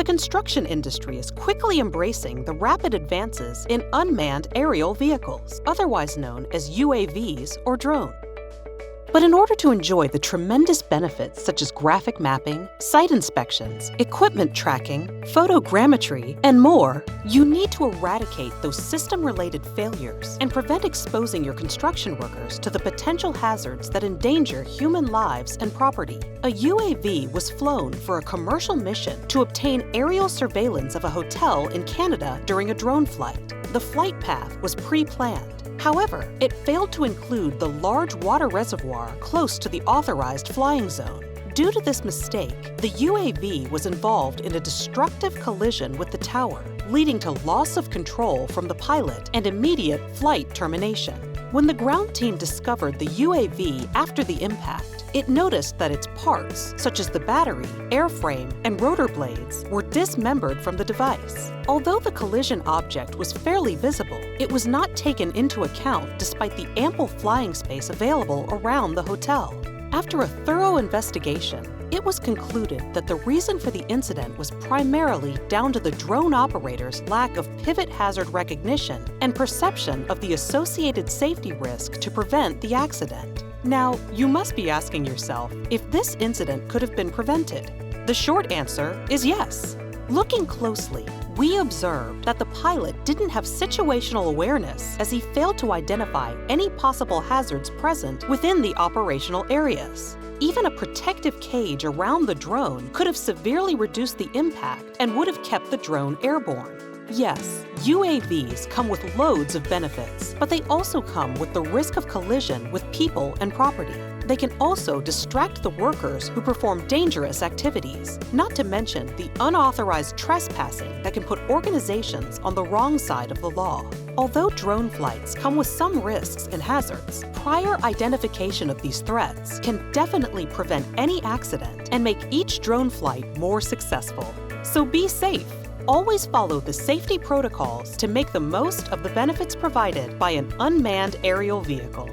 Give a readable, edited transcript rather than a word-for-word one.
the construction industry is quickly embracing the rapid advances in unmanned aerial vehicles, otherwise known as UAVs or drone. But in order to enjoy the tremendous benefits such as graphic mapping, site inspections, equipment tracking, photogrammetry, and more, you need to eradicate those system-related failures and prevent exposing your construction workers to the potential hazards that endanger human lives and property. A UAV was flown for a commercial mission to obtain aerial surveillance of a hotel in Canada during a drone flight. The flight path was pre-planned. However, it failed to include the large water reservoir close to the authorized flying zone. Due to this mistake, the UAV was involved in a destructive collision with the tower, leading to loss of control from the pilot and immediate flight termination. When the ground team discovered the UAV after the impact, it noticed that its parts, such as the battery, airframe, and rotor blades, were dismembered from the device. Although the collision object was fairly visible, it was not taken into account despite the ample flying space available around the hotel. After a thorough investigation, it was concluded that the reason for the incident was primarily down to the drone operator's lack of pivot hazard recognition and perception of the associated safety risk to prevent the accident. Now, you must be asking yourself if this incident could have been prevented. The short answer is yes. Looking closely, we observed that the pilot didn't have situational awareness as he failed to identify any possible hazards present within the operational areas. Even a protective cage around the drone could have severely reduced the impact and would have kept the drone airborne. Yes, UAVs come with loads of benefits, but they also come with the risk of collision with people and property. They can also distract the workers who perform dangerous activities, not to mention the unauthorized trespassing that can put organizations on the wrong side of the law. Although drone flights come with some risks and hazards, prior identification of these threats can definitely prevent any accident and make each drone flight more successful. So be safe. Always follow the safety protocols to make the most of the benefits provided by an unmanned aerial vehicle.